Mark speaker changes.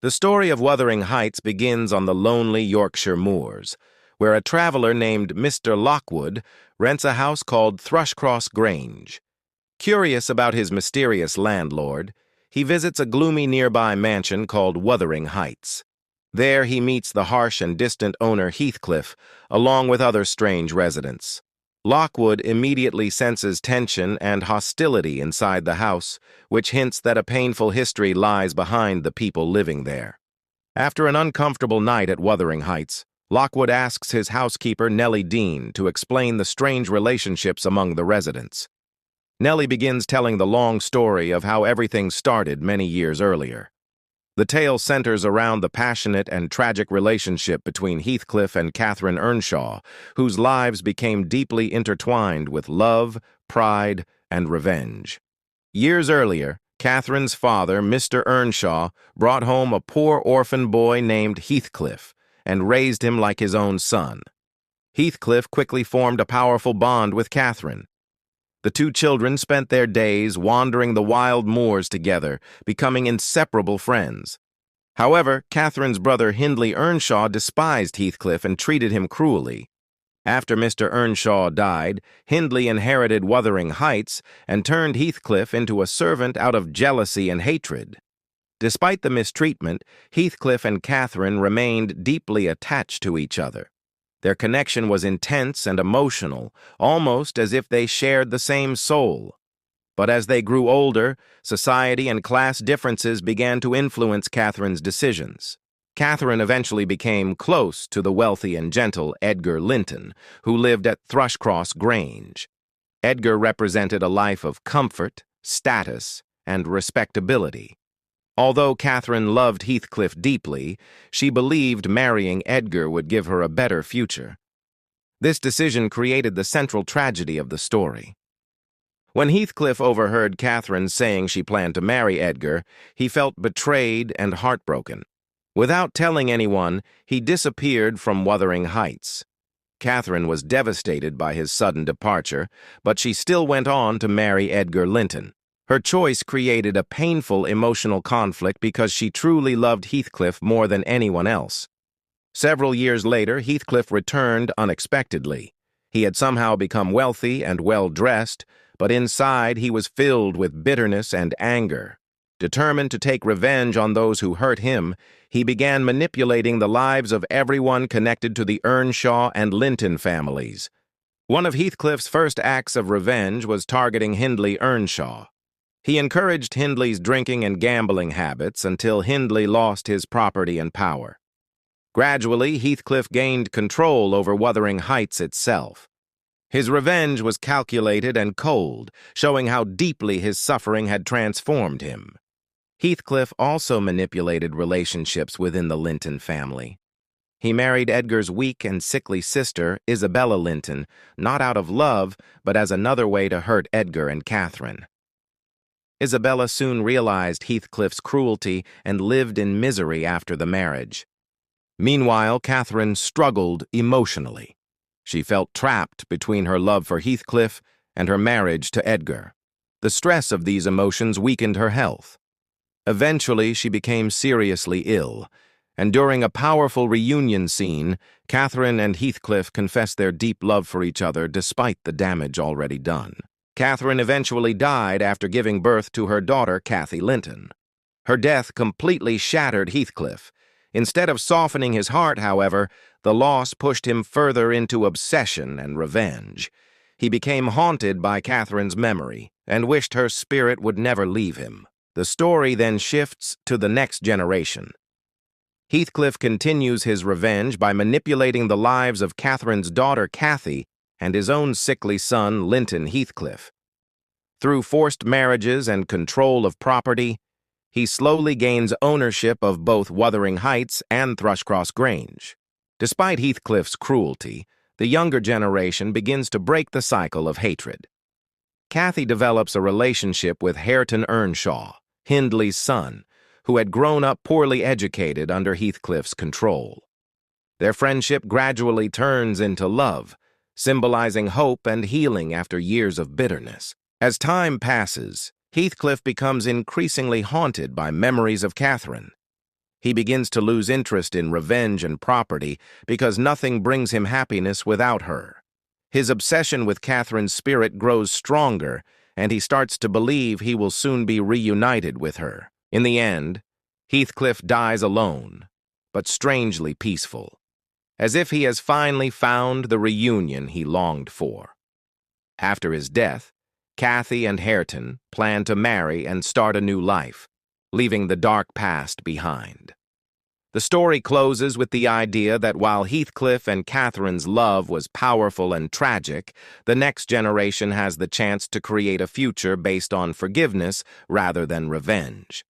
Speaker 1: The story of Wuthering Heights begins on the lonely Yorkshire moors, where a traveler named Mr. Lockwood rents a house called Thrushcross Grange. Curious about his mysterious landlord, he visits a gloomy nearby mansion called Wuthering Heights. There he meets the harsh and distant owner Heathcliff, along with other strange residents. Lockwood immediately senses tension and hostility inside the house, which hints that a painful history lies behind the people living there. After an uncomfortable night at Wuthering Heights, Lockwood asks his housekeeper, Nellie Dean, to explain the strange relationships among the residents. Nellie begins telling the long story of how everything started many years earlier. The tale centers around the passionate and tragic relationship between Heathcliff and Catherine Earnshaw, whose lives became deeply intertwined with love, pride, and revenge. Years earlier, Catherine's father, Mr. Earnshaw, brought home a poor orphan boy named Heathcliff and raised him like his own son. Heathcliff quickly formed a powerful bond with Catherine. The two children spent their days wandering the wild moors together, becoming inseparable friends. However, Catherine's brother Hindley Earnshaw despised Heathcliff and treated him cruelly. After Mr. Earnshaw died, Hindley inherited Wuthering Heights and turned Heathcliff into a servant out of jealousy and hatred. Despite the mistreatment, Heathcliff and Catherine remained deeply attached to each other. Their connection was intense and emotional, almost as if they shared the same soul. But as they grew older, society and class differences began to influence Catherine's decisions. Catherine eventually became close to the wealthy and gentle Edgar Linton, who lived at Thrushcross Grange. Edgar represented a life of comfort, status, and respectability. Although Catherine loved Heathcliff deeply, she believed marrying Edgar would give her a better future. This decision created the central tragedy of the story. When Heathcliff overheard Catherine saying she planned to marry Edgar, he felt betrayed and heartbroken. Without telling anyone, he disappeared from Wuthering Heights. Catherine was devastated by his sudden departure, but she still went on to marry Edgar Linton. Her choice created a painful emotional conflict because she truly loved Heathcliff more than anyone else. Several years later, Heathcliff returned unexpectedly. He had somehow become wealthy and well-dressed, but inside he was filled with bitterness and anger. Determined to take revenge on those who hurt him, he began manipulating the lives of everyone connected to the Earnshaw and Linton families. One of Heathcliff's first acts of revenge was targeting Hindley Earnshaw. He encouraged Hindley's drinking and gambling habits until Hindley lost his property and power. Gradually, Heathcliff gained control over Wuthering Heights itself. His revenge was calculated and cold, showing how deeply his suffering had transformed him. Heathcliff also manipulated relationships within the Linton family. He married Edgar's weak and sickly sister, Isabella Linton, not out of love, but as another way to hurt Edgar and Catherine. Isabella soon realized Heathcliff's cruelty and lived in misery after the marriage. Meanwhile, Catherine struggled emotionally. She felt trapped between her love for Heathcliff and her marriage to Edgar. The stress of these emotions weakened her health. Eventually, she became seriously ill, and during a powerful reunion scene, Catherine and Heathcliff confessed their deep love for each other despite the damage already done. Catherine eventually died after giving birth to her daughter, Cathy Linton. Her death completely shattered Heathcliff. Instead of softening his heart, however, the loss pushed him further into obsession and revenge. He became haunted by Catherine's memory and wished her spirit would never leave him. The story then shifts to the next generation. Heathcliff continues his revenge by manipulating the lives of Catherine's daughter, Cathy, and his own sickly son, Linton Heathcliff. Through forced marriages and control of property, he slowly gains ownership of both Wuthering Heights and Thrushcross Grange. Despite Heathcliff's cruelty, the younger generation begins to break the cycle of hatred. Cathy develops a relationship with Hareton Earnshaw, Hindley's son, who had grown up poorly educated under Heathcliff's control. Their friendship gradually turns into love, symbolizing hope and healing after years of bitterness. As time passes, Heathcliff becomes increasingly haunted by memories of Catherine. He begins to lose interest in revenge and property because nothing brings him happiness without her. His obsession with Catherine's spirit grows stronger, and he starts to believe he will soon be reunited with her. In the end, Heathcliff dies alone, but strangely peaceful, as if he has finally found the reunion he longed for. After his death, Cathy and Hareton plan to marry and start a new life, leaving the dark past behind. The story closes with the idea that while Heathcliff and Catherine's love was powerful and tragic, the next generation has the chance to create a future based on forgiveness rather than revenge.